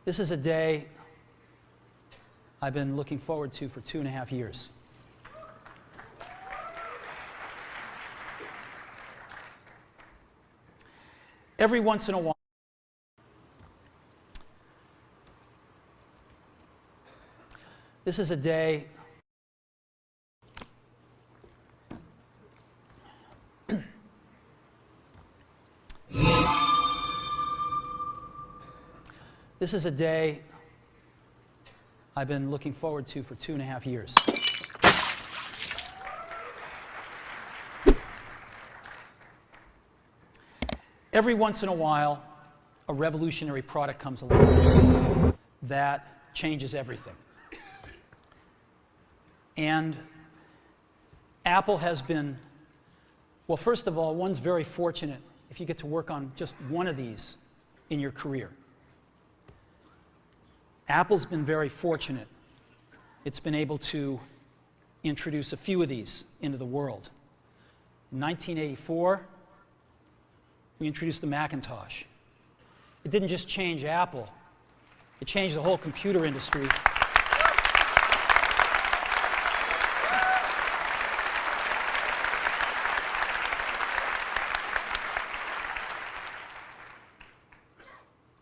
This is a day I've been looking forward to for 2.5 years. Every once in a while, this is a day This is a day I've been looking forward to for 2.5 years. Every once in a while, a revolutionary product comes along that changes everything. And Apple has been, well, first of all, one's very fortunate if you get to work on just one of these in your career. Apple's been very fortunate. It's been able to introduce a few of these into the world. In 1984, we introduced the Macintosh. It didn't just change Apple, it changed the whole computer industry.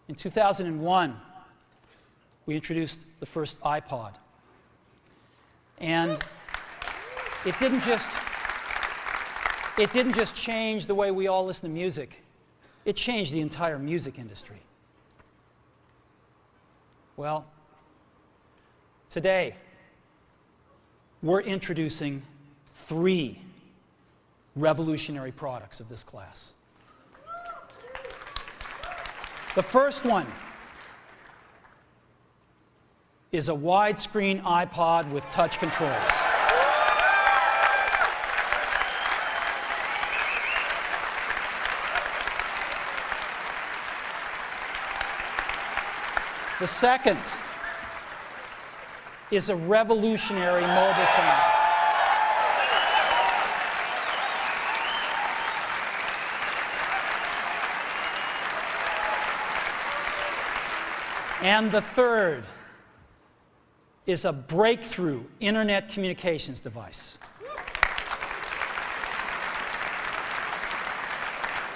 In 2001, we introduced the first iPod. And it didn't just change the way we all listen to music. It changed the entire music industry. Well, today, we're introducing 3 revolutionary products of this class. The first one is a widescreen iPod with touch controls. The second is a revolutionary mobile phone. And the third is a breakthrough internet communications device.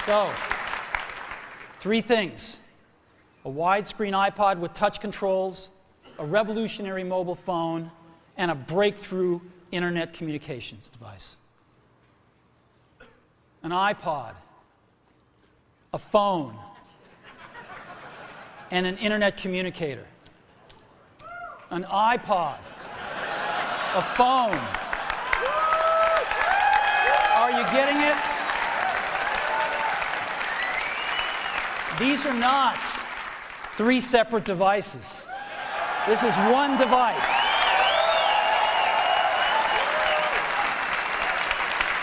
So, 3 things: a widescreen iPod with touch controls, a revolutionary mobile phone, and a breakthrough internet communications device. An iPod, a phone, and an internet communicator. An iPod, a phone. Are you getting it? These are not 3 separate devices. This is one device.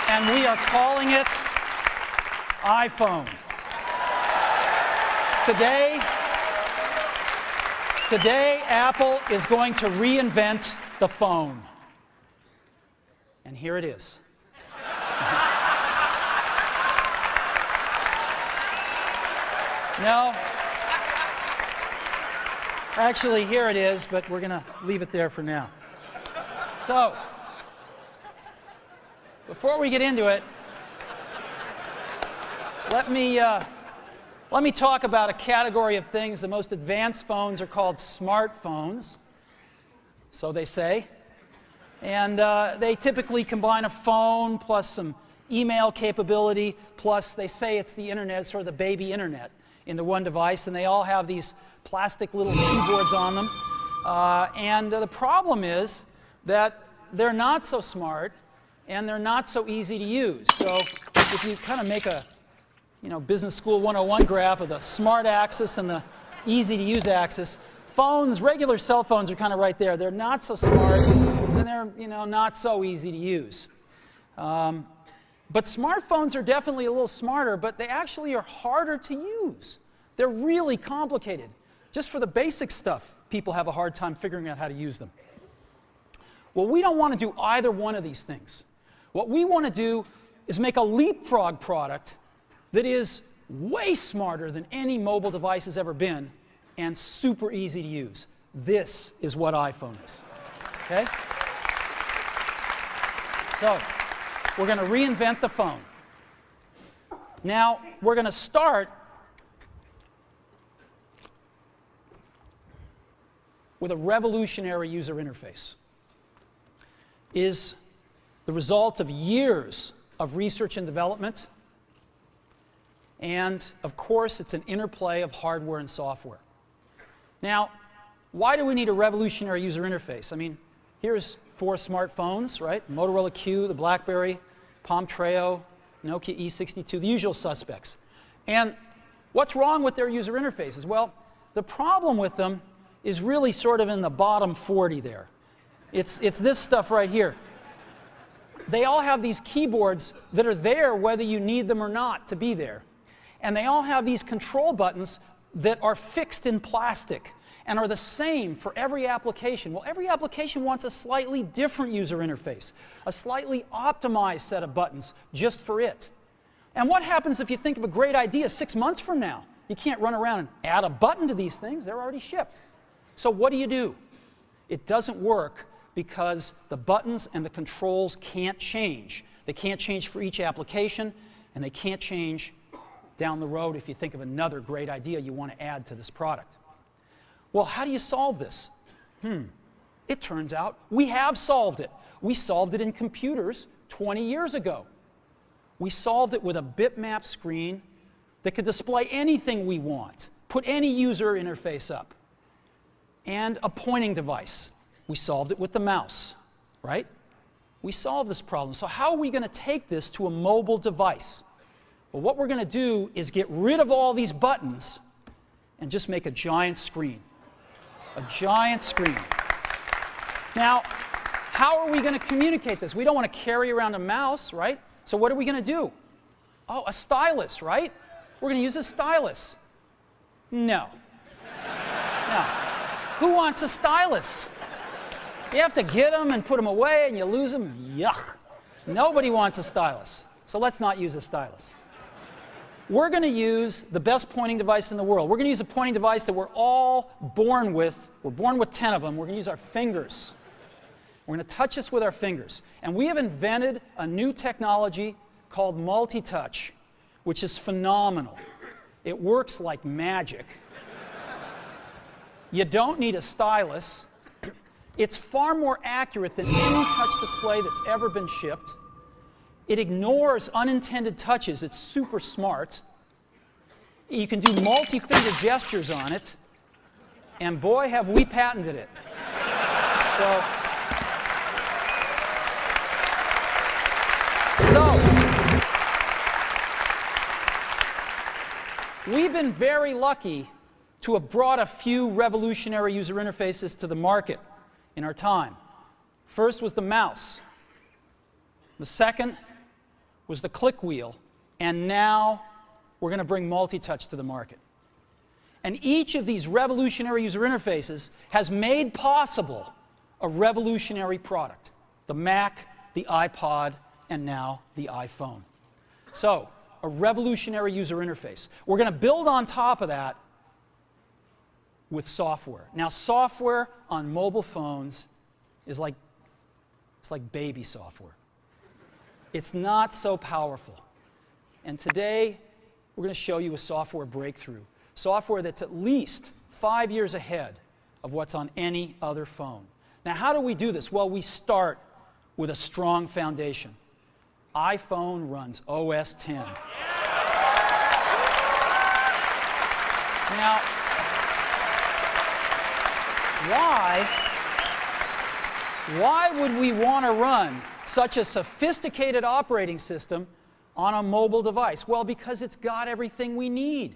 And we are calling it iPhone. Today, Apple is going to reinvent the phone. And here it is. No. Actually, here it is, but we're going to leave it there for now. So, before we get into it, let me talk about a category of things. The most advanced phones are called smartphones, so they say. And they typically combine a phone plus some email capability, plus they say it's the internet, sort of the baby internet, into one device, and they all have these plastic little keyboards on them. The problem is that they're not so smart, and they're not so easy to use. So if you kind of make a Business School 101 graph of the smart axis and the easy to use axis, phones, regular cell phones are kind of right there. They're not so smart, and they're not so easy to use. But smartphones are definitely a little smarter, but they actually are harder to use. They're really complicated. Just for the basic stuff, people have a hard time figuring out how to use them. Well, we don't want to do either one of these things. What we want to do is make a leapfrog product that is way smarter than any mobile device has ever been, and super easy to use. This is what iPhone is. Okay? So, we're going to reinvent the phone. Now, we're going to start with a revolutionary user interface. Is the result of years of research and development, and of course it's an interplay of hardware and software. Now, why do we need a revolutionary user interface? I mean, here's 4 smartphones, right? Motorola Q, the BlackBerry, Palm Treo, Nokia E62, the usual suspects. And what's wrong with their user interfaces? Well, the problem with them is really sort of in the bottom 40 there. It's this stuff right here. They all have these keyboards that are there whether you need them or not to be there. And they all have these control buttons that are fixed in plastic and are the same for every application. Well, every application wants a slightly different user interface, a slightly optimized set of buttons just for it. And what happens if you think of a great idea 6 months from now? You can't run around and add a button to these things. They're already shipped. So what do? It doesn't work because the buttons and the controls can't change. They can't change for each application, and they can't change down the road if you think of another great idea you want to add to this product. Well, how do you solve this? It turns out we have solved it. We solved it in computers 20 years ago. We solved it with a bitmap screen that could display anything we want, put any user interface up, and a pointing device. We solved it with the mouse, right? We solved this problem. So how are we going to take this to a mobile device? Well, what we're going to do is get rid of all these buttons and just make a giant screen. A giant screen. Now, how are we going to communicate this? We don't want to carry around a mouse, right? So what are we going to do? Oh, a stylus, right? We're going to use a stylus. No. No. Who wants a stylus? You have to get them and put them away and you lose them. Yuck. Nobody wants a stylus. So let's not use a stylus. We're going to use the best pointing device in the world. We're going to use a pointing device that we're all born with. We're born with 10 of them. We're going to use our fingers. We're going to touch this with our fingers. And we have invented a new technology called multi-touch, which is phenomenal. It works like magic. You don't need a stylus. It's far more accurate than any touch display that's ever been shipped. It ignores unintended touches. It's super smart. You can do multi-finger gestures on it. And boy, have we patented it. So, we've been very lucky to have brought a few revolutionary user interfaces to the market in our time. First was the mouse. The second was the click wheel. And now we're going to bring multi-touch to the market. And each of these revolutionary user interfaces has made possible a revolutionary product. The Mac, the iPod, and now the iPhone. So, a revolutionary user interface. We're going to build on top of that with software. Now, software on mobile phones is like baby software. It's not so powerful. And today, we're going to show you a software breakthrough. Software that's at least 5 years ahead of what's on any other phone. Now, how do we do this? Well, we start with a strong foundation. iPhone runs OS 10. Now, why would we want to run such a sophisticated operating system on a mobile device? Well, because it's got everything we need.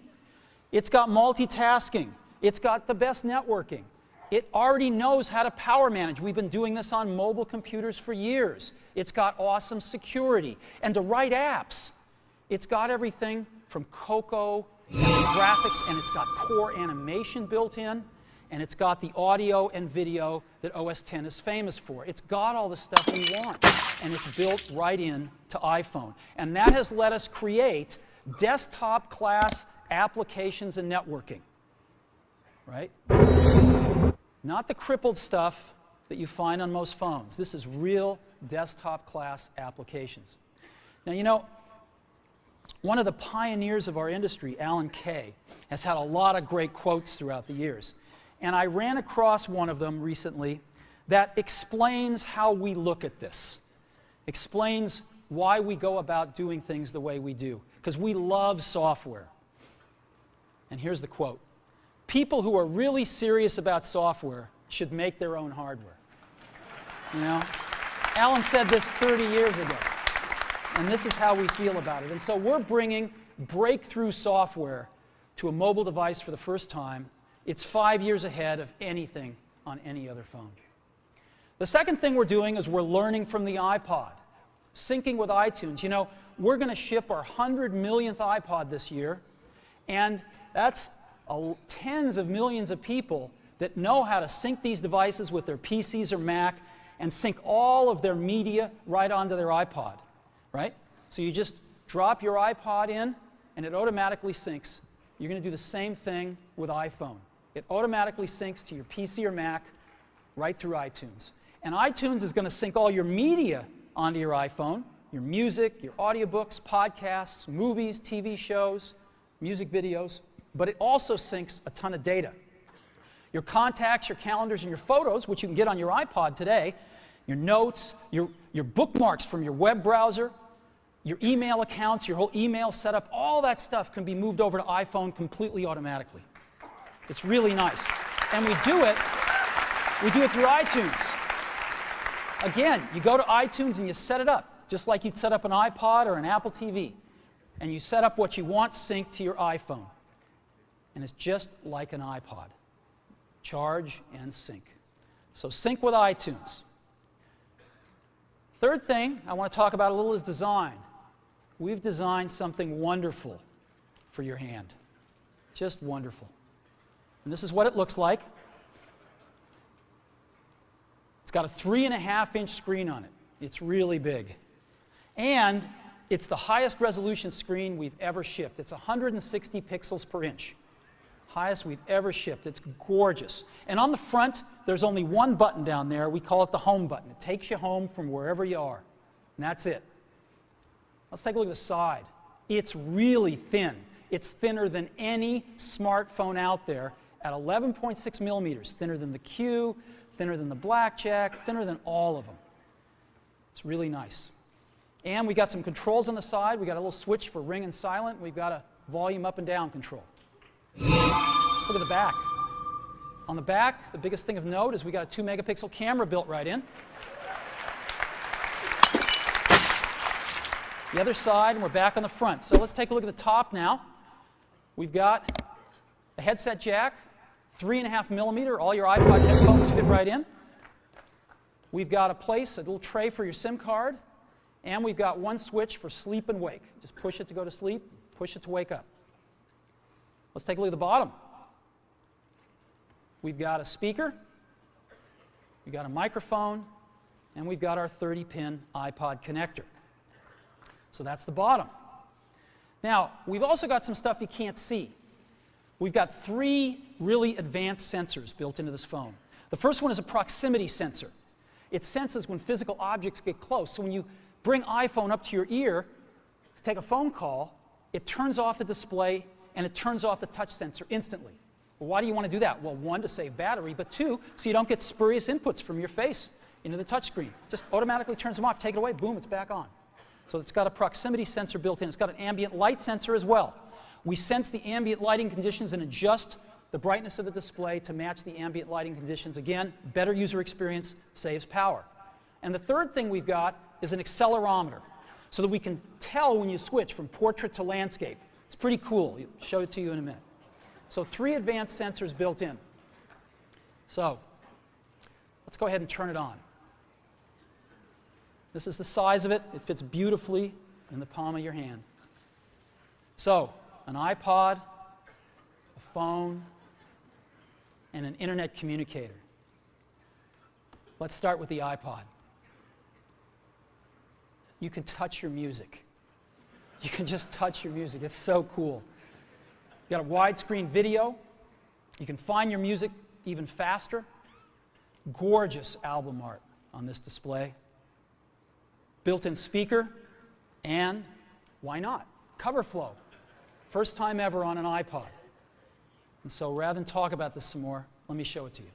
It's got multitasking. It's got the best networking. It already knows how to power manage. We've been doing this on mobile computers for years. It's got awesome security. And to write apps, it's got everything from Cocoa and graphics, and it's got core animation built in, and it's got the audio and video that OS X is famous for. It's got all the stuff we want, and it's built right in to iPhone. And that has let us create desktop-class applications and networking. right? Not the crippled stuff that you find on most phones. This is real desktop class applications. Now, you know, one of the pioneers of our industry, Alan Kay, has had a lot of great quotes throughout the years. And I ran across one of them recently that explains how we look at this, explains why we go about doing things the way we do, because we love software. And here's the quote: "People who are really serious about software should make their own hardware." You know, Alan said this 30 years ago, and this is how we feel about it. And so we're bringing breakthrough software to a mobile device for the first time. It's 5 years ahead of anything on any other phone. The second thing we're doing is we're learning from the iPod, syncing with iTunes. You know, we're going to ship our 100 millionth iPod this year, and that's tens of millions of people that know how to sync these devices with their PCs or Mac and sync all of their media right onto their iPod, right? So you just drop your iPod in, and it automatically syncs. You're going to do the same thing with iPhone. It automatically syncs to your PC or Mac right through iTunes. And iTunes is going to sync all your media onto your iPhone, your music, your audiobooks, podcasts, movies, TV shows, music videos, but it also syncs a ton of data. Your contacts, your calendars, and your photos, which you can get on your iPod today, your notes, your bookmarks from your web browser, your email accounts, your whole email setup, all that stuff can be moved over to iPhone completely automatically. It's really nice. And we do it through iTunes. Again, you go to iTunes and you set it up, just like you'd set up an iPod or an Apple TV. And you set up what you want synced to your iPhone. And it's just like an iPod. Charge and sync. So sync with iTunes. Third thing I want to talk about a little is design. We've designed something wonderful for your hand. Just wonderful. And this is what it looks like. It's got a 3.5-inch screen on it. It's really big. And it's the highest resolution screen we've ever shipped. It's 160 pixels per inch. Highest we've ever shipped. It's gorgeous. And on the front, there's only one button down there. We call it the home button. It takes you home from wherever you are. And that's it. Let's take a look at the side. It's really thin. It's thinner than any smartphone out there at 11.6 millimeters. Thinner than the Q, thinner than the Blackjack, thinner than all of them. It's really nice. And we got some controls on the side. We got a little switch for ring and silent. We've got a volume up and down control. Look at the back. On the back, the biggest thing of note is we got a 2-megapixel camera built right in. The other side, and we're back on the front. So let's take a look at the top now. We've got a headset jack, 3.5 millimeter. All your iPod headphones fit right in. We've got a little tray for your SIM card. And we've got one switch for sleep and wake. Just push it to go to sleep, push it to wake up. Let's take a look at the bottom. We've got a speaker, we've got a microphone, and we've got our 30-pin iPod connector. So that's the bottom. Now, we've also got some stuff you can't see. We've got 3 really advanced sensors built into this phone. The first one is a proximity sensor. It senses when physical objects get close. So when you bring iPhone up to your ear to take a phone call, it turns off the display and it turns off the touch sensor instantly. Well, why do you want to do that? Well, 1, to save battery, but 2, so you don't get spurious inputs from your face into the touch screen. Just automatically turns them off, take it away, boom, it's back on. So it's got a proximity sensor built in. It's got an ambient light sensor as well. We sense the ambient lighting conditions and adjust the brightness of the display to match the ambient lighting conditions. Again, better user experience, saves power. And the third thing we've got is an accelerometer, so that we can tell when you switch from portrait to landscape. It's pretty cool. I'll show it to you in a minute. So 3 advanced sensors built in. So let's go ahead and turn it on. This is the size of it. It fits beautifully in the palm of your hand. So an iPod, a phone, and an internet communicator. Let's start with the iPod. You can touch your music. You can just touch your music. It's so cool. You got a widescreen video. You can find your music even faster. Gorgeous album art on this display. Built-in speaker, and why not? Cover flow. First time ever on an iPod. And so rather than talk about this some more, let me show it to you.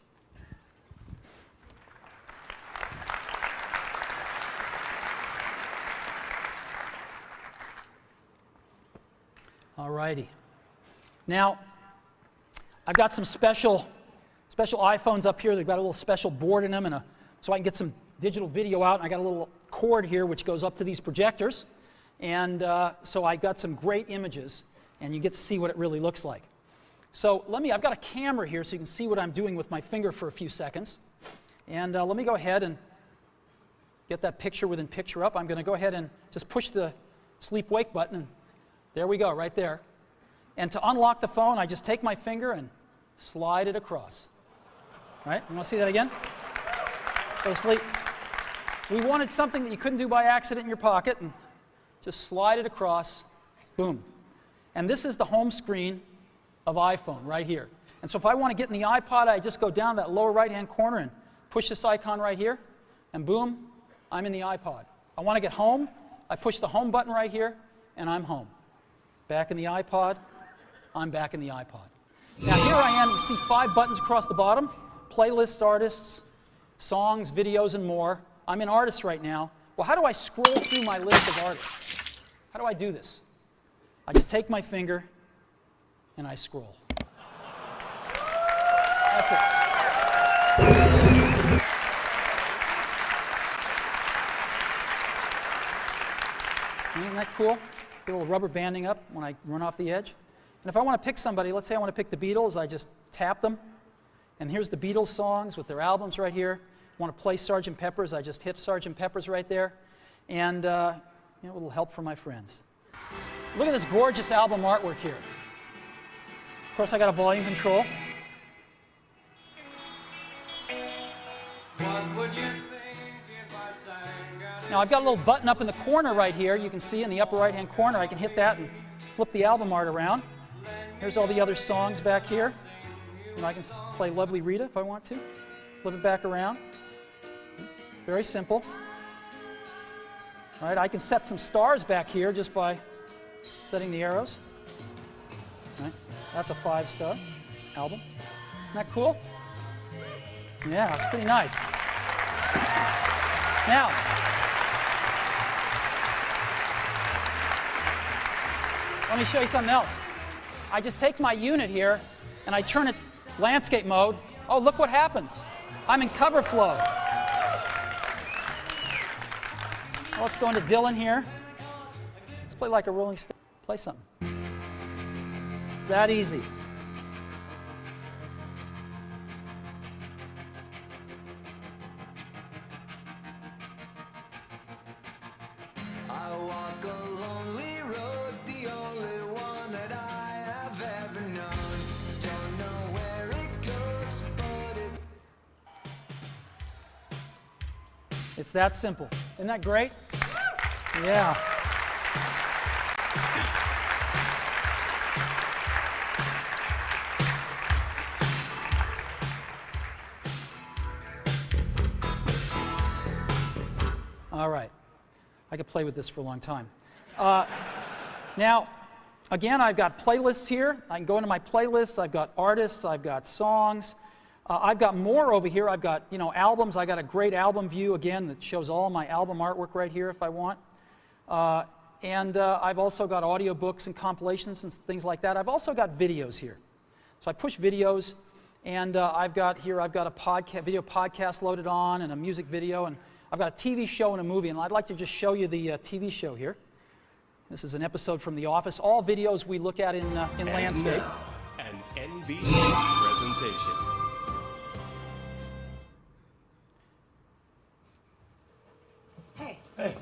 All righty. Now, I've got some special iPhones up here. They've got a little special board in them, and so I can get some digital video out. And I got a little cord here which goes up to these projectors. And so I got some great images, and you get to see what it really looks like. So I've got a camera here so you can see what I'm doing with my finger for a few seconds. And let me go ahead and get that picture within picture up. I'm going to go ahead and just push the sleep-wake button, and there we go, right there. And to unlock the phone, I just take my finger and slide it across. Right? You want to see that again? Go to sleep. We wanted something that you couldn't do by accident in your pocket, and just slide it across, boom. And this is the home screen of iPhone right here. And so if I want to get in the iPod, I just go down that lower right-hand corner and push this icon right here, and boom, I'm in the iPod. I want to get home, I push the home button right here, and I'm home. Back in the iPod, I'm back in the iPod. Now here I am, you see 5 buttons across the bottom, playlists, artists, songs, videos, and more. I'm in artists right now. Well, how do I scroll through my list of artists? How do I do this? I just take my finger and I scroll. That's it. Isn't that cool? A little rubber banding up when I run off the edge. And if I want to pick somebody, let's say I want to pick the Beatles, I just tap them. And here's the Beatles songs with their albums right here. I want to play Sgt. Pepper's, I just hit Sgt. Pepper's right there. And a little help from my friends. Look at this gorgeous album artwork here. Of course, I got a volume control. Now I've got a little button up in the corner right here. You can see in the upper right-hand corner. I can hit that and flip the album art around. Here's all the other songs back here. And I can play Lovely Rita if I want to. Flip it back around. Very simple. All right, I can set some stars back here just by setting the arrows. All right, that's a 5-star album. Isn't that cool? Yeah, it's pretty nice. Now, let me show you something else. I just take my unit here and I turn it landscape mode. Oh, look what happens. I'm in cover flow. Well, let's go into Dylan here. Let's play like a Rolling Stone. Play something. It's that easy. I walk a lonely road, the only one that I have ever known. Don't know where it goes, but It's that simple. Isn't that great? Yeah. All right. I could play with this for a long time. Now, again, I've got playlists here. I can go into my playlists. I've got artists. I've got songs. I've got more over here. I've got, albums. I got a great album view, again, that shows all my album artwork right here if I want. And I've also got audiobooks and compilations and things like that. I've also got videos here. So I push videos, and I've got a video podcast loaded on and a music video, and I've got a TV show and a movie, and I'd like to just show you the TV show here. This is an episode from The Office. All videos we look at in landscape. Now, an NBC presentation. Hey, Hey.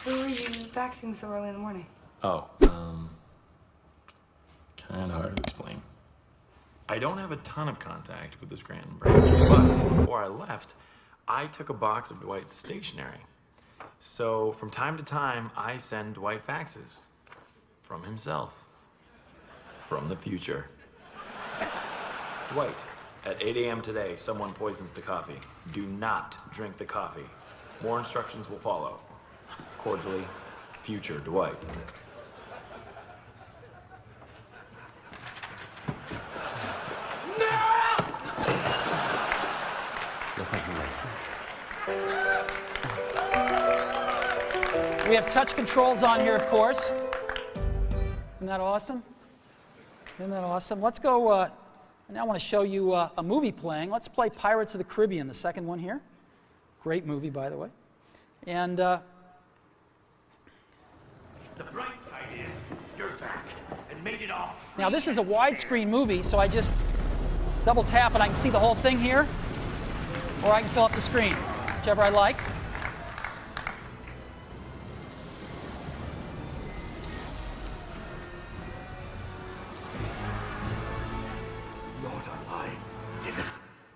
who are you faxing so early in the morning? Oh, kind of hard to explain. I don't have a ton of contact with the Scranton branch, but before I left, I took a box of Dwight's stationery. So from time to time, I send Dwight faxes from himself, from the future. Dwight, at 8 a.m. today, someone poisons the coffee. Do not drink the coffee. More instructions will follow. Cordially, future Dwight. We have touch controls on here, of course. Isn't that awesome? Isn't that awesome? Let's go, now I want to show you a movie playing. Let's play Pirates of the Caribbean, the second one here. Great movie, by the way. And the bright side is you're back and made it off. now this is a widescreen movie, so I just double tap and I can see the whole thing here, or I can fill up the screen, whichever I like.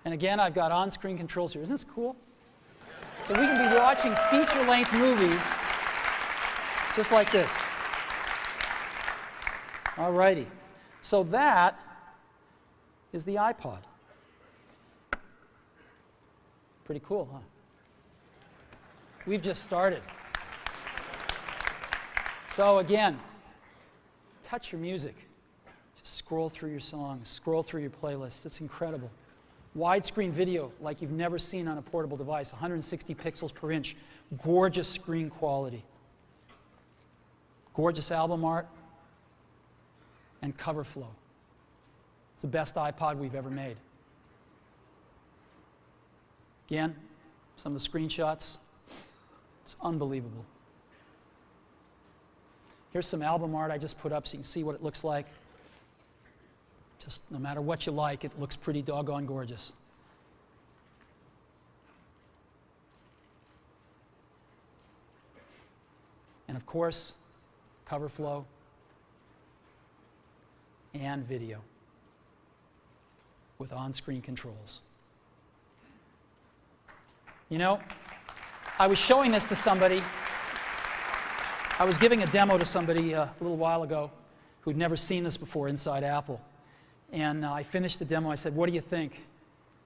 And again, I've got on-screen controls here. Isn't this cool? So we can be watching feature-length movies just like this. All righty. So that is the iPod. Pretty cool, huh? We've just started. So again, touch your music. Just scroll through your songs, scroll through your playlists. It's incredible. Widescreen video like you've never seen on a portable device, 160 pixels per inch, gorgeous screen quality, gorgeous album art, and cover flow. It's the best iPod we've ever made. Again, some of the screenshots, it's unbelievable. Here's some album art I just put up so you can see what it looks like. Just no matter what you like, it looks pretty doggone gorgeous. And of course, cover flow and video with on-screen controls. You know, I was showing this to somebody. I was giving a demo to somebody a little while ago who'd never seen this before inside Apple. And I finished the demo. I said, "What do you think?"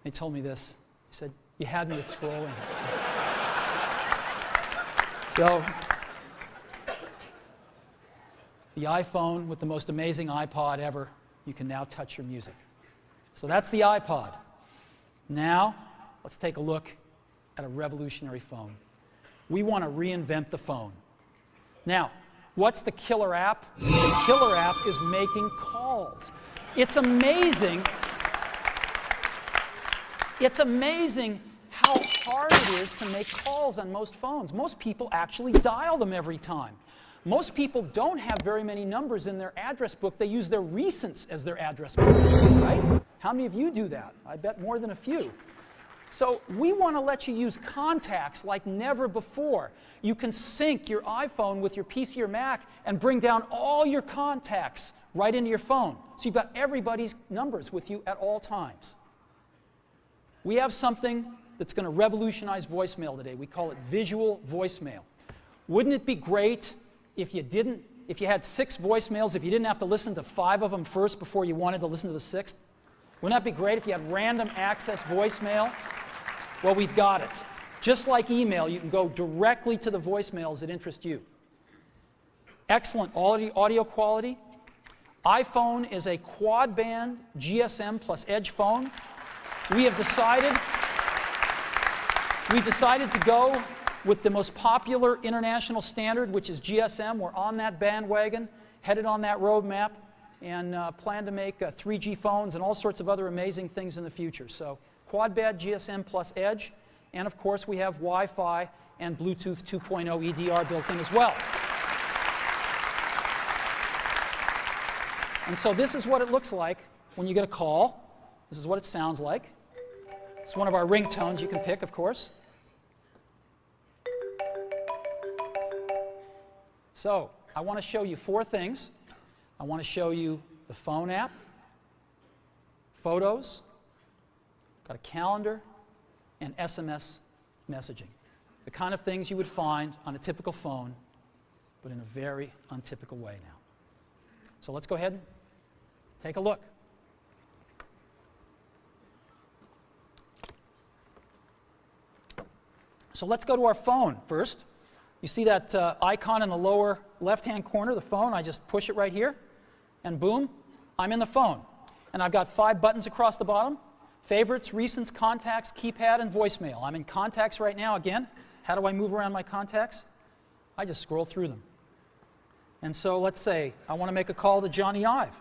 They told me this. He said, "You had me at scrolling." So, the iPhone with the most amazing iPod ever, you can now touch your music. So that's the iPod. Now, let's take a look at a revolutionary phone. We want to reinvent the phone. Now, what's the killer app? The killer app is making calls. It's amazing how hard it is to make calls on most phones. Most people actually dial them every time. Most people don't have very many numbers in their address book. They use their recents as their address book, right? How many of you do that? I bet more than a few. So we want to let you use contacts like never before. You can sync your iPhone with your PC or Mac and bring down all your contacts right into your phone. So you've got everybody's numbers with you at all times. We have something that's going to revolutionize voicemail today. We call it visual voicemail. Wouldn't it be great if you had 6 voicemails, if you didn't have to listen to 5 of them first before you wanted to listen to the 6th? Wouldn't that be great if you had random access voicemail? Well, we've got it. Just like email, you can go directly to the voicemails that interest you. Excellent audio quality. iPhone is a quad-band GSM plus Edge phone. We've decided to go with the most popular international standard, which is GSM. We're on that bandwagon, headed on that roadmap, and plan to make 3G phones and all sorts of other amazing things in the future. So quad-band GSM plus Edge, and of course we have Wi-Fi and Bluetooth 2.0 EDR built in as well. And so this is what it looks like when you get a call. This is what it sounds like. It's one of our ringtones you can pick, of course. So I want to show you 4 things. I want to show you the phone app, photos, got a calendar, and SMS messaging. The kind of things you would find on a typical phone, but in a very untypical way now. So let's go ahead and take a look. So let's go to our phone first. You see that icon in the lower left-hand corner, the phone? I just push it right here, and boom, I'm in the phone. And I've got 5 buttons across the bottom: favorites, recents, contacts, keypad, and voicemail. I'm in contacts right now again. How do I move around my contacts? I just scroll through them. And so let's say I want to make a call to Johnny Ive.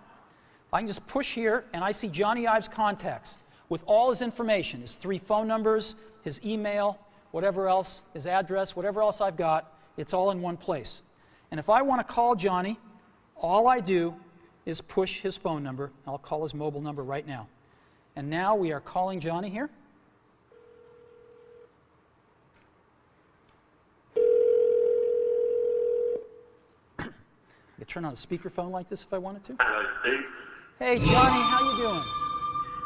I can just push here, and I see Johnny Ive's contacts with all his information, his 3 phone numbers, his email, whatever else, his address, whatever else I've got, it's all in one place. And if I want to call Johnny, all I do is push his phone number. I'll call his mobile number right now. And now we are calling Johnny here. I could turn on a speakerphone like this if I wanted to. Hello, Steve. Hey, Johnny, how you doing?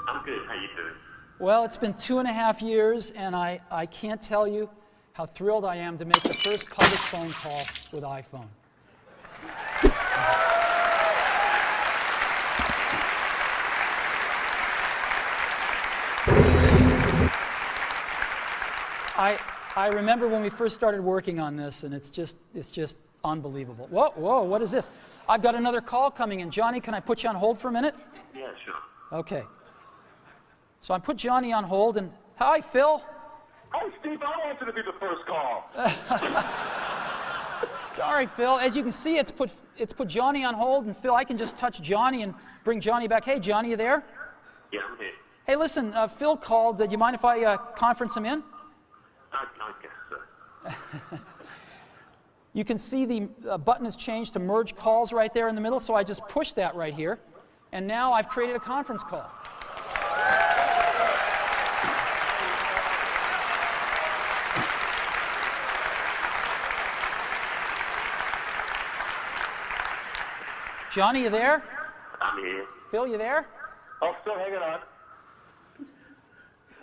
I'm good. How you doing? Well, it's been 2.5 years, and I can't tell you how thrilled I am to make the first public phone call with iPhone. I remember when we first started working on this, and it's just unbelievable. Whoa, what is this? I've got another call coming in. Johnny, can I put you on hold for a minute? Yeah, sure. Okay. So I put Johnny on hold, and hi, Phil. Hi, Steve. I wanted to be the first call. Sorry, Phil. As you can see, it's put Johnny on hold, and Phil, I can just touch Johnny and bring Johnny back. Hey, Johnny, you there? Yeah, I'm here. Hey, listen, Phil called. Do you mind if I conference him in? I guess so. You can see the button has changed to merge calls right there in the middle, so I just pushed that right here, and now I've created a conference call. Johnny, you there? I'm here. Phil, you there? I'm still hanging on.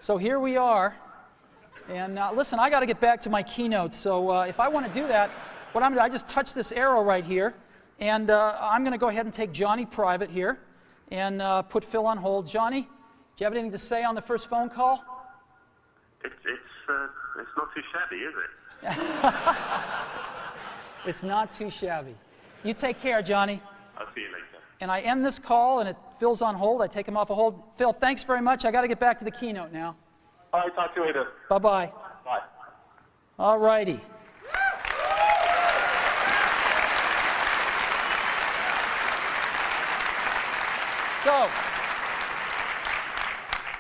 So here we are. And listen, I got to get back to my keynote. So if I want to do that, what I'm going to do, I just touch this arrow right here. And I'm going to go ahead and take Johnny private here and put Phil on hold. Johnny, do you have anything to say on the first phone call? It's not too shabby, is it? It's not too shabby. You take care, Johnny. I'll see you later. And I end this call, and Phil's on hold. I take him off a hold. Phil, thanks very much. I got to get back to the keynote now. All right, talk to you later. Bye-bye. Bye. All righty. So,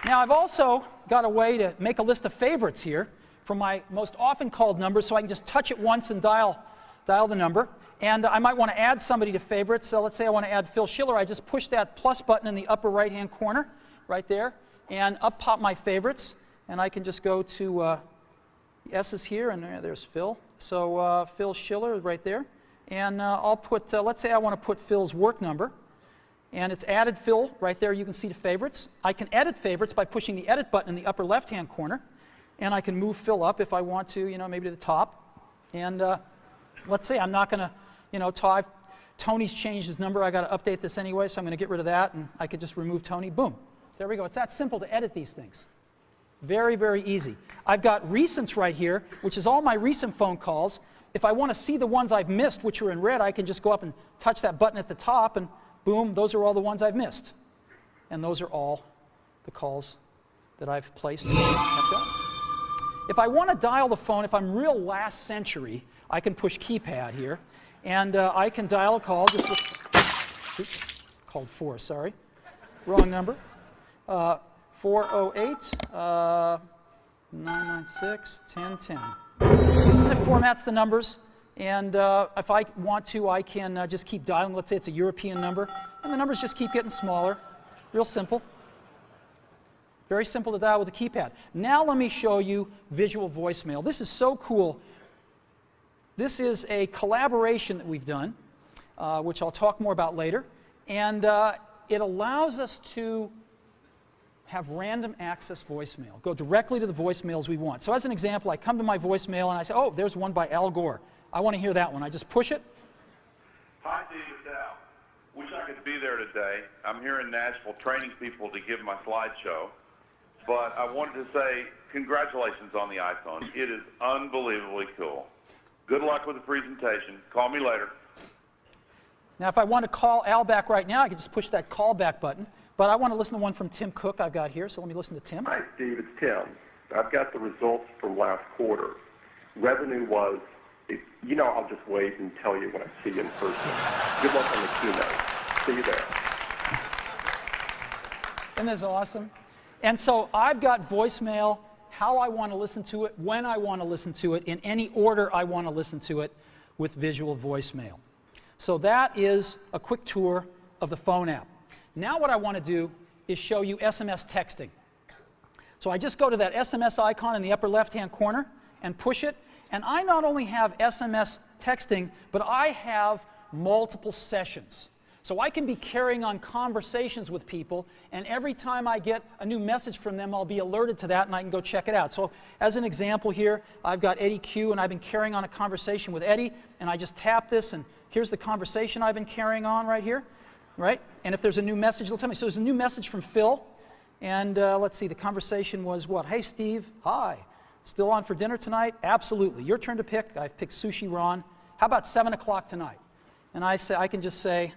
now I've also got a way to make a list of favorites here for my most often called numbers, so I can just touch it once and dial the number. And I might want to add somebody to favorites. So let's say I want to add Phil Schiller. I just push that plus button in the upper right-hand corner, right there, and up pop my favorites. And I can just go to the S's here, and there's Phil. So Phil Schiller right there. And I'll put, let's say I want to put Phil's work number. And it's added Phil right there. You can see the favorites. I can edit favorites by pushing the edit button in the upper left-hand corner. And I can move Phil up if I want to, maybe to the top. And let's say I'm not going to, Tony's changed his number. I got to update this anyway, so I'm going to get rid of that. And I could just remove Tony. Boom. There we go. It's that simple to edit these things. Very, very easy. I've got recents right here, which is all my recent phone calls. If I want to see the ones I've missed, which are in red, I can just go up and touch that button at the top, and boom, those are all the ones I've missed. And those are all the calls that I've placed and have done. If I want to dial the phone, if I'm real last century, I can push keypad here, and I can dial a call. Just oops, called 4, sorry. Wrong number. 408 996 1010. And it formats the numbers, and if I want to, I can just keep dialing. Let's say it's a European number, and the numbers just keep getting smaller. Real simple. Very simple to dial with a keypad. Now let me show you visual voicemail. This is so cool. This is a collaboration that we've done, which I'll talk more about later, and it allows us to have random access voicemail, go directly to the voicemails we want. So as an example, I come to my voicemail and I say, oh, there's one by Al Gore. I want to hear that one. I just push it. Hi, Dave, it's Al. Wish I could be there today. I'm here in Nashville training people to give my slideshow. but I wanted to say congratulations on the iPhone. It is unbelievably cool. Good luck with the presentation. Call me later. Now, if I want to call Al back right now, I can just push that call back button. But I want to listen to one from Tim Cook I've got here, so let me listen to Tim. Hi, Steve. It's Tim. I've got the results from last quarter. Revenue was, I'll just wait and tell you when I see you in person. Good luck on the keynote. See you there. Isn't this awesome? And so I've got voicemail, how I want to listen to it, when I want to listen to it, in any order I want to listen to it with visual voicemail. So that is a quick tour of the phone app. Now what I want to do is show you SMS texting. So I just go to that SMS icon in the upper left-hand corner and push it, and I not only have SMS texting, but I have multiple sessions. So I can be carrying on conversations with people, and every time I get a new message from them, I'll be alerted to that, and I can go check it out. So as an example here, I've got Eddie Q, and I've been carrying on a conversation with Eddie, and I just tap this, and here's the conversation I've been carrying on right here, right? And if there's a new message, it'll tell me. So there's a new message from Phil, and let's see, the conversation was what? Hey, Steve, hi. Still on for dinner tonight? Absolutely. Your turn to pick. I've picked sushi Ron. How about 7 o'clock tonight? And I can just say,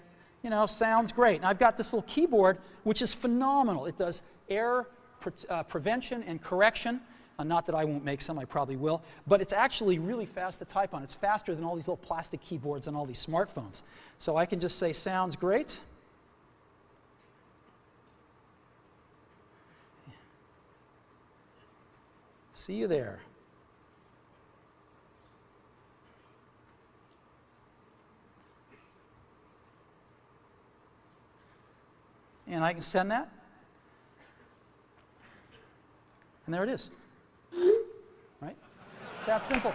sounds great. And I've got this little keyboard, which is phenomenal. It does error prevention and correction. Not that I won't make some, I probably will. But it's actually really fast to type on. It's faster than all these little plastic keyboards on all these smartphones. So I can just say, sounds great. See you there. And I can send that. And there it is. Right? It's that simple.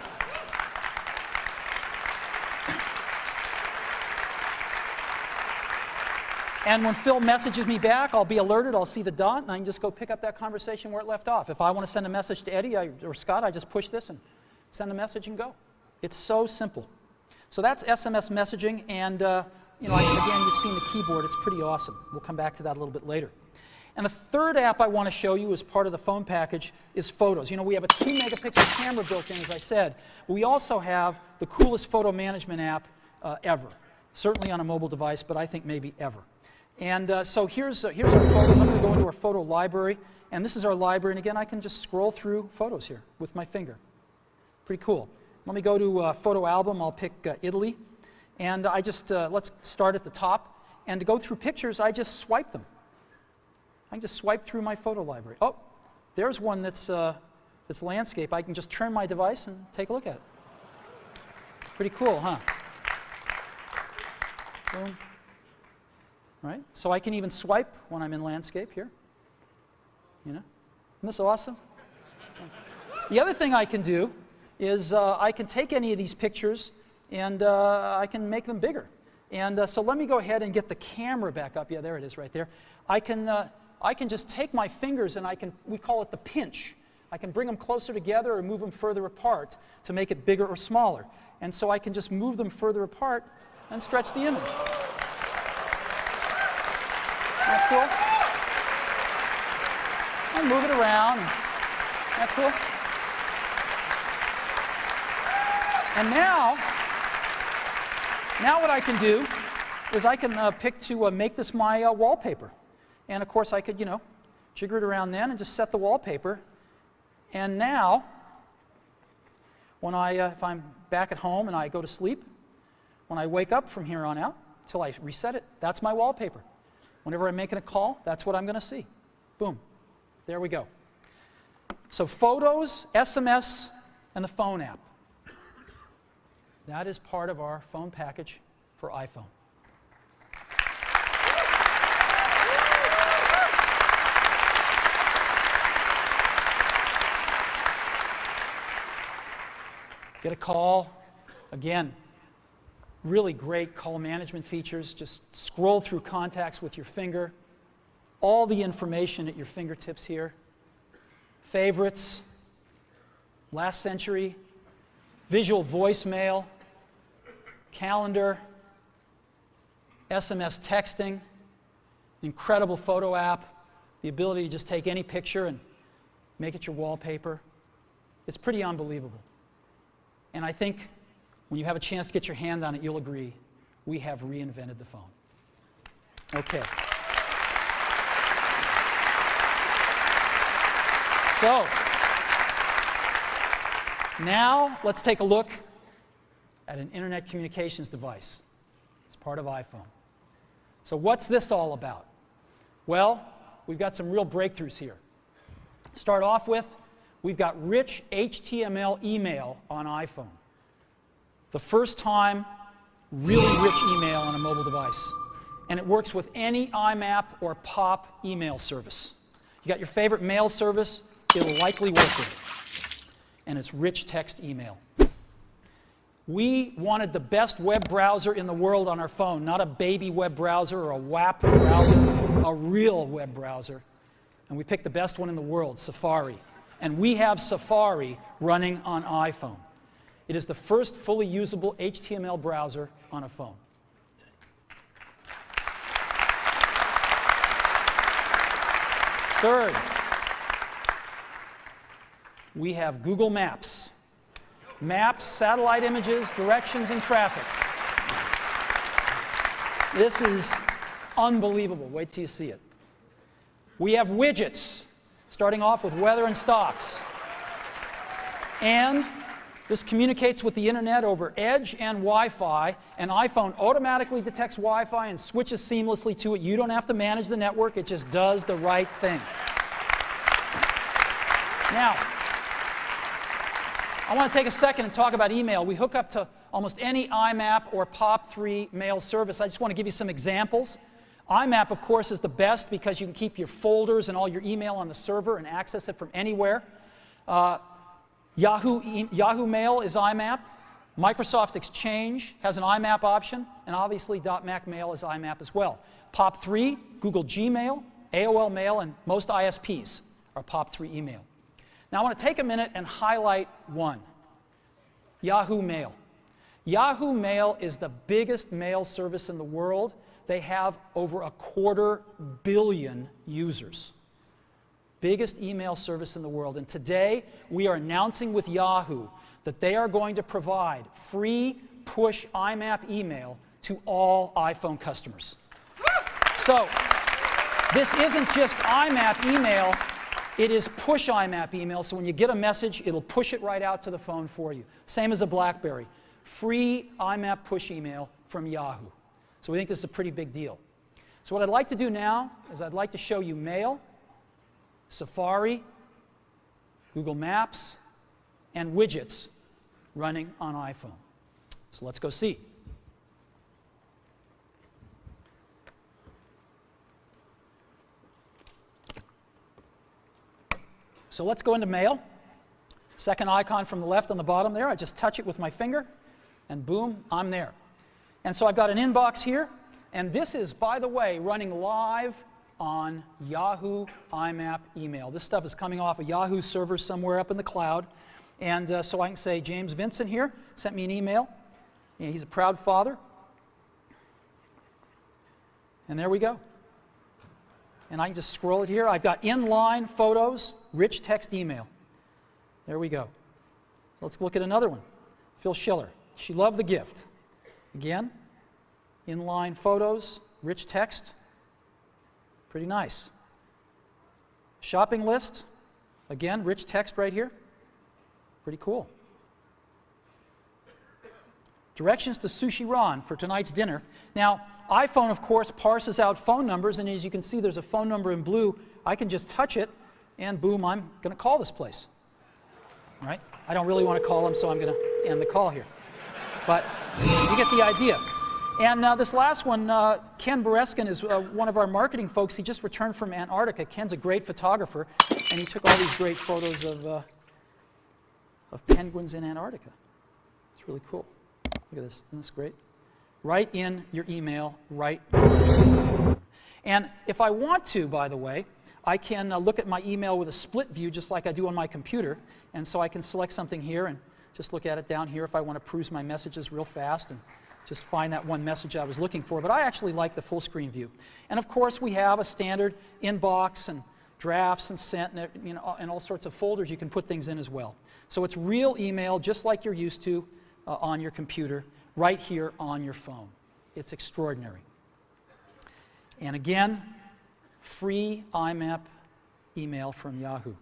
And when Phil messages me back, I'll be alerted, I'll see the dot, and I can just go pick up that conversation where it left off. If I want to send a message to Eddie or Scott, I just push this and send a message and go. It's so simple. So that's SMS messaging, and again, you've seen the keyboard. It's pretty awesome. We'll come back to that a little bit later. And the third app I want to show you as part of the phone package is photos. We have a 2-megapixel camera built in, as I said. We also have the coolest photo management app ever. Certainly on a mobile device, but I think maybe ever. And so here's our photos. I'm going to go into our photo library, and this is our library. And again, I can just scroll through photos here with my finger. Pretty cool. Let me go to photo album. I'll pick Italy. And I just, let's start at the top. And to go through pictures, I just swipe them. I can just swipe through my photo library. Oh, there's one that's landscape. I can just turn my device and take a look at it. Pretty cool, huh? Boom. Right? So I can even swipe when I'm in landscape here. Isn't this awesome? The other thing I can do is I can take any of these pictures and I can make them bigger. And so let me go ahead and get the camera back up. Yeah, there it is right there. I can just take my fingers and we call it the pinch. I can bring them closer together or move them further apart to make it bigger or smaller. And so I can just move them further apart and stretch the image. Isn't that cool? And move it around. Isn't that cool? And now what I can do is I can pick to make this my wallpaper. And of course I could, jigger it around then and just set the wallpaper. And now, when if I'm back at home and I go to sleep, when I wake up from here on out, until I reset it, that's my wallpaper. Whenever I'm making a call, that's what I'm going to see. Boom. There we go. So photos, SMS, and the phone app. That is part of our phone package for iPhone. Get a call. Again, really great call management features. Just scroll through contacts with your finger. All the information at your fingertips here. Favorites, last century, visual voicemail, calendar, SMS texting, incredible photo app, the ability to just take any picture and make it your wallpaper. It's pretty unbelievable. And I think when you have a chance to get your hand on it, you'll agree, we have reinvented the phone. Okay. So, now let's take a look at an internet communications device. It's part of iPhone. So what's this all about? Well, we've got some real breakthroughs here. Start off with, we've got rich HTML email on iPhone. The first time, really rich email on a mobile device. And it works with any IMAP or POP email service. You got your favorite mail service, it will likely work with it. And it's rich text email. We wanted the best web browser in the world on our phone, not a baby web browser or a WAP browser, a real web browser. And we picked the best one in the world, Safari. And we have Safari running on iPhone. It is the first fully usable HTML browser on a phone. Third, we have Google Maps. Maps, satellite images, directions, and traffic. This is unbelievable. Wait till you see it. We have widgets, starting off with weather and stocks. And this communicates with the internet over Edge and Wi-Fi, and iPhone automatically detects Wi-Fi and switches seamlessly to it. You don't have to manage the network, it just does the right thing. Now, I want to take a second and talk about email. We hook up to almost any IMAP or POP3 mail service. I just want to give you some examples. IMAP, of course, is the best because you can keep your folders and all your email on the server and access it from anywhere. Yahoo Mail is IMAP. Microsoft Exchange has an IMAP option, and obviously .Mac Mail is IMAP as well. POP3, Google Gmail, AOL Mail, and most ISPs are POP3 email. Now I want to take a minute and highlight one, Yahoo Mail. Yahoo Mail is the biggest mail service in the world. They have over 250 million users. Biggest email service in the world. And today, we are announcing with Yahoo that they are going to provide free push IMAP email to all iPhone customers. So, this isn't just IMAP email, it is push IMAP email. So when you get a message, it'll push it right out to the phone for you. Same as a BlackBerry. Free IMAP push email from Yahoo. So we think this is a pretty big deal. So what I'd like to do now is I'd like to show you Mail, Safari, Google Maps, and widgets running on iPhone. So let's go see. So let's go into Mail. Second icon from the left on the bottom there. I just touch it with my finger, and boom, I'm there. And so I've got an inbox here, and this is, by the way, running live on Yahoo IMAP email. This stuff is coming off a Yahoo server somewhere up in the cloud. And so I can say, James Vincent here sent me an email. And he's a proud father. And there we go. And I can just scroll it here. I've got inline photos, rich text email. There we go. Let's look at another one. Phil Schiller. She loved the gift. Again, inline photos, rich text. Pretty nice. Shopping list. Again, rich text right here. Pretty cool. Directions to Sushi Ron for tonight's dinner. Now, iPhone, of course, parses out phone numbers, and as you can see, there's a phone number in blue. I can just touch it, and boom, I'm going to call this place. All right? I don't really want to call them, so I'm going to end the call here. But you get the idea. And this last one, Ken Bereskin is one of our marketing folks. He just returned from Antarctica. Ken's a great photographer, and he took all these great photos of penguins in Antarctica. It's really cool. Look at this. Isn't this great? Right in your email, right. And if I want to, by the way, I can look at my email with a split view just like I do on my computer. And so I can select something here and just look at it down here if I want to peruse my messages real fast and just find that one message I was looking for. But I actually like the full screen view. And of course, we have a standard inbox and drafts and sent, and, and all sorts of folders you can put things in as well. So it's real email, just like you're used to on your computer, right here on your phone. It's extraordinary. And again, free IMAP email from Yahoo.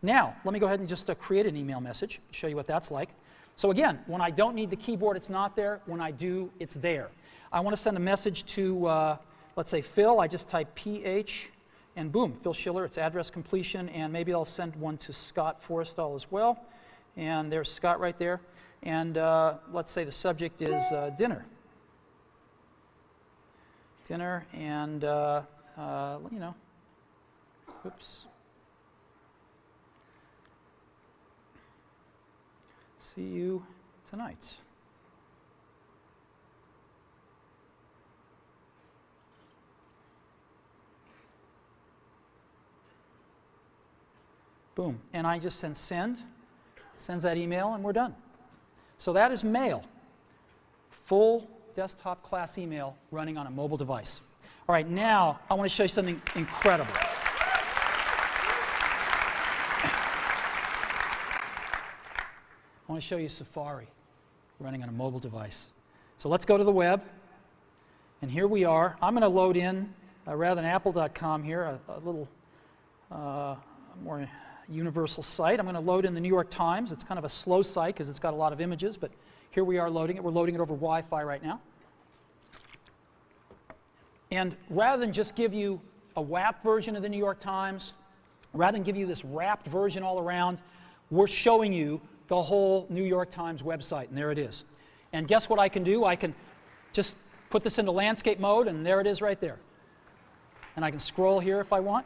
Now, let me go ahead and just create an email message, show you what that's like. So again, when I don't need the keyboard, it's not there. When I do, it's there. I want to send a message to, let's say, Phil. I just type PH, and boom, Phil Schiller, it's address completion, and maybe I'll send one to Scott Forrestal as well. And there's Scott right there. And let's say the subject is dinner. Dinner, and, oops. See you tonight. Boom. And I just sends that email, and we're done. So that is mail. Full desktop class email running on a mobile device. All right, now I want to show you something incredible. I want to show you Safari running on a mobile device. So let's go to the web, and here we are. I'm going to load in, rather than apple.com here, a little more universal site. I'm going to load in the New York Times. It's kind of a slow site because it's got a lot of images, but here we are loading it. We're loading it over Wi-Fi right now. And rather than just give you a WAP version of the New York Times, rather than give you this wrapped version all around, we're showing you the whole New York Times website, and there it is. And guess what I can do? I can just put this into landscape mode, and there it is right there. And I can scroll here if I want.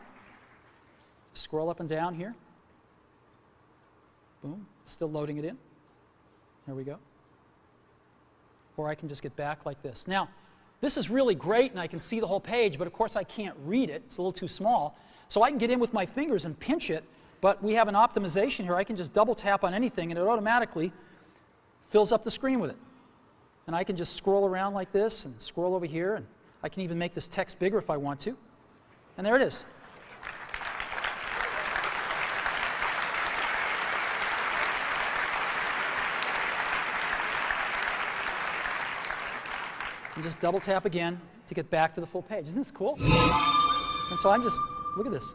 Scroll up and down here. Boom, still loading it in. There we go. Or I can just get back like this. Now, this is really great, and I can see the whole page, but of course I can't read it. It's a little too small. So I can get in with my fingers and pinch it, but we have an optimization here. I can just double tap on anything, and it automatically fills up the screen with it. And I can just scroll around like this and scroll over here, and I can even make this text bigger if I want to. And there it is. And just double tap again to get back to the full page. Isn't this cool? And so I'm just, look at this.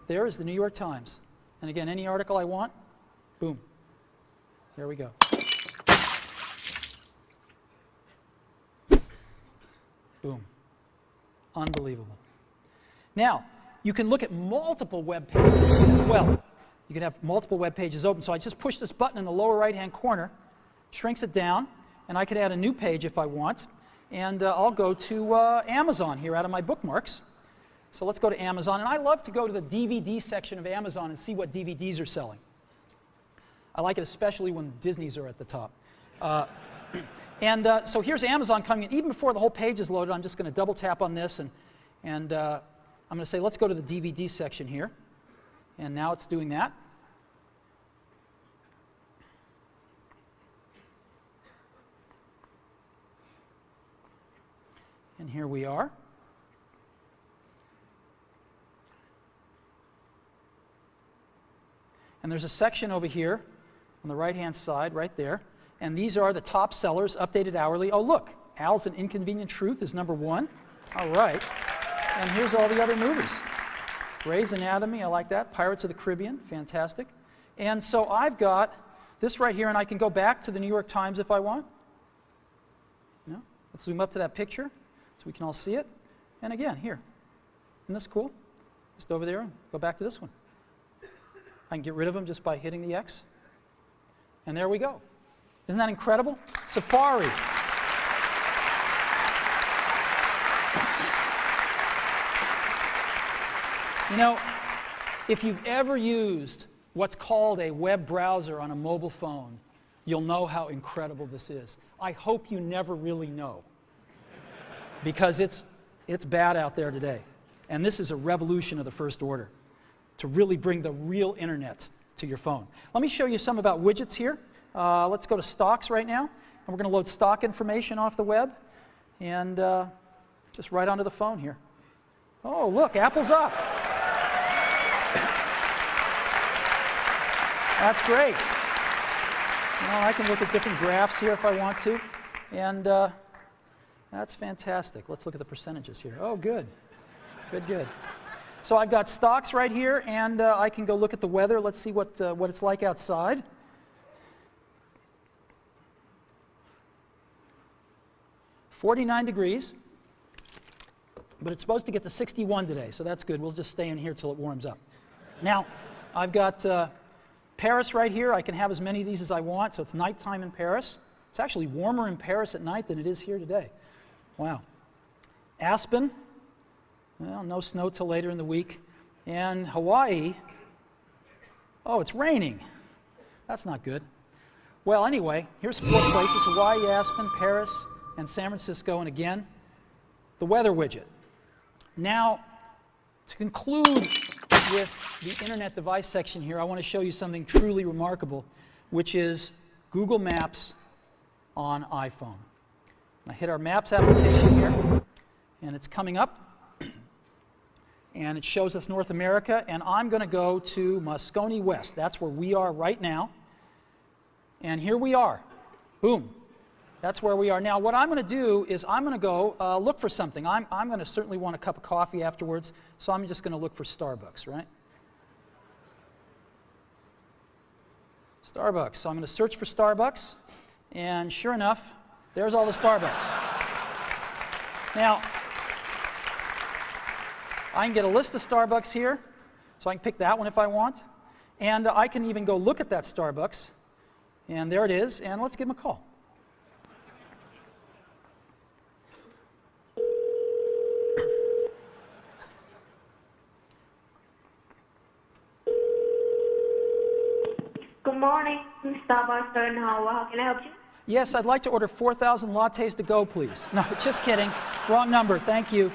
There is the New York Times. And again, any article I want, boom. There we go. Boom. Unbelievable. Now, you can look at multiple web pages as well. You can have multiple web pages open. So I just push this button in the lower right-hand corner, shrinks it down, and I could add a new page if I want. And I'll go to Amazon here out of my bookmarks. So let's go to Amazon. And I love to go to the DVD section of Amazon and see what DVDs are selling. I like it especially when Disney's are at the top. So here's Amazon coming in. Even before the whole page is loaded, I'm just going to double tap on this. And I'm going to say, let's go to the DVD section here. And now it's doing that. And here we are. And there's a section over here on the right-hand side, right there. And these are the top sellers, updated hourly. Oh, look, Al's An Inconvenient Truth is #1. All right. And here's all the other movies. Grey's Anatomy, I like that. Pirates of the Caribbean, fantastic. And so I've got this right here, and I can go back to the New York Times if I want. Let's zoom up to that picture so we can all see it. And again, here. Isn't this cool? Just over there and go back to this one. I can get rid of them just by hitting the X. And there we go. Isn't that incredible? Safari. You know, if you've ever used what's called a web browser on a mobile phone, you'll know how incredible this is. I hope you never really know, because it's bad out there today. And this is a revolution of the first order to really bring the real internet to your phone. Let me show you some about widgets here. Let's go to stocks right now, and we're going to load stock information off the web, and just right onto the phone here. Oh, look, Apple's up. That's great. Well, I can look at different graphs here if I want to. And that's fantastic. Let's look at the percentages here. Oh, good. Good, good. So I've got stocks right here, and I can go look at the weather. Let's see what it's like outside. "49 degrees, but it's supposed to get to 61 today, so that's good. We'll just stay in here till it warms up. Now, I've got Paris right here. I can have as many of these as I want, so it's nighttime in Paris. It's actually warmer in Paris at night than it is here today. Wow. Aspen, well, no snow till later in the week. And Hawaii, oh, it's raining. That's not good. Well, anyway, here's 4 places: Hawaii, Aspen, Paris, and San Francisco. And again, the weather widget. Now, to conclude with the internet device section here, I want to show you something truly remarkable, which is Google Maps on iPhone. I hit our Maps application here, and it's coming up, and it shows us North America, and I'm going to go to Moscone West. That's where we are right now, and here we are. Boom. That's where we are. Now, what I'm going to do is I'm going to go look for something. I'm going to certainly want a cup of coffee afterwards, so I'm just going to look for Starbucks, right? Starbucks. So I'm going to search for Starbucks, and sure enough, there's all the Starbucks. Now, I can get a list of Starbucks here, so I can pick that one if I want, and I can even go look at that Starbucks, and there it is, and let's give them a call. Good morning, Starbucks in Howard. How can I help you? Yes, I'd like to order 4,000 lattes to go, please. No, just kidding. Wrong number. Thank you.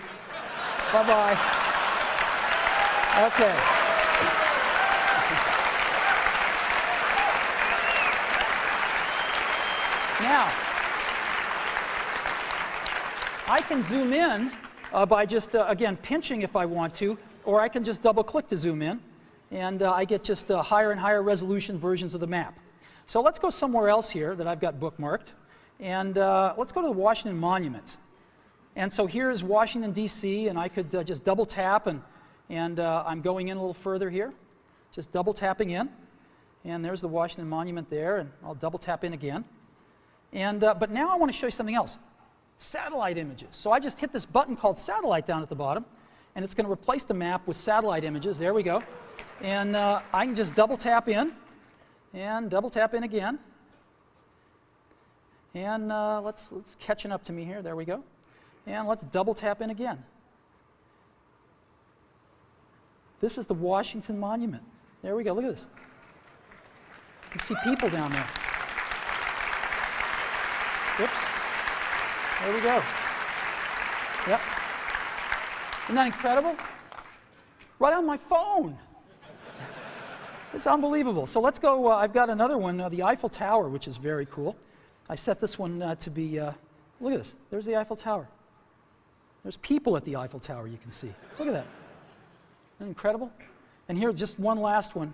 Bye-bye. Okay. Now, I can zoom in by just, again, pinching if I want to, or I can just double-click to zoom in, and I get just higher and higher resolution versions of the map. So let's go somewhere else here that I've got bookmarked, and let's go to the Washington Monument. And so here's Washington, D.C., and I could just double tap, and I'm going in a little further here, just double tapping in, and there's the Washington Monument there, and I'll double tap in again. And but now I want to show you something else, satellite images. So I just hit this button called Satellite down at the bottom, and it's going to replace the map with satellite images. There we go. And I can just double tap in, and double tap in again. And let's catching up to me here. There we go. And let's double tap in again. This is the Washington Monument. There we go. Look at this. You see people down there. Oops. There we go. Yep. Isn't that incredible? Right on my phone. It's unbelievable. So let's go. I've got another one, the Eiffel Tower, which is very cool. I set this one to be, look at this. There's the Eiffel Tower. There's people at the Eiffel Tower, you can see. Look at that. Isn't that incredible? And here, just one last one.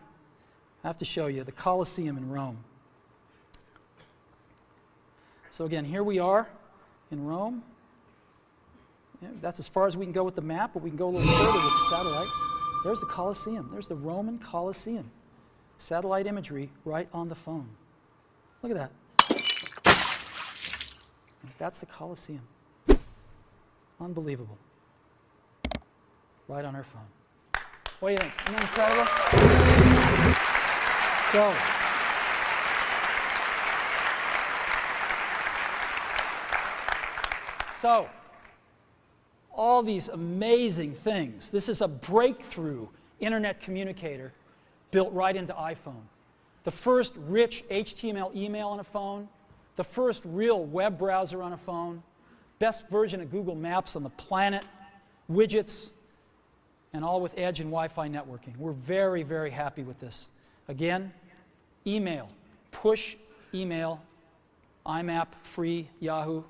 I have to show you, the Colosseum in Rome. So again, here we are in Rome. Yeah, that's as far as we can go with the map, but we can go a little further with the satellite. There's the Colosseum. There's the Roman Colosseum. Satellite imagery right on the phone. Look at that. That's the Colosseum. Unbelievable. Right on our phone. What do you think? Isn't that incredible? So, all these amazing things. This is a breakthrough internet communicator built right into iPhone. The first rich HTML email on a phone, the first real web browser on a phone, best version of Google Maps on the planet, widgets, and all with Edge and Wi-Fi networking. We're very, very happy with this. Again, email, push email, IMAP, free, Yahoo,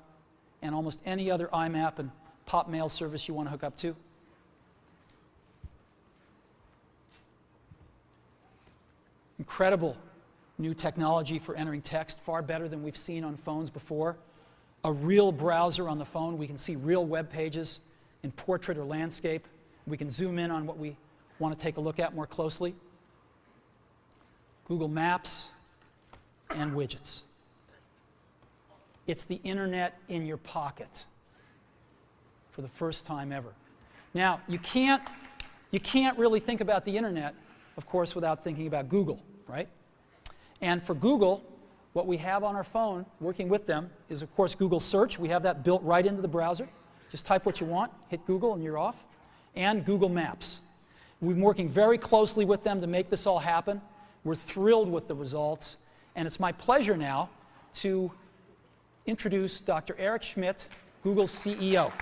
and almost any other IMAP and pop mail service you want to hook up to. Incredible new technology for entering text, far better than we've seen on phones before. A real browser on the phone. We can see real web pages in portrait or landscape. We can zoom in on what we want to take a look at more closely. Google Maps and widgets. It's the internet in your pocket for the first time ever. Now, you can't really think about the internet, of course, without thinking about Google, right? And for Google, what we have on our phone, working with them, is, of course, Google Search. We have that built right into the browser. Just type what you want, hit Google, and you're off. And Google Maps. We've been working very closely with them to make this all happen. We're thrilled with the results. And it's my pleasure now to introduce Dr. Eric Schmidt, Google's CEO.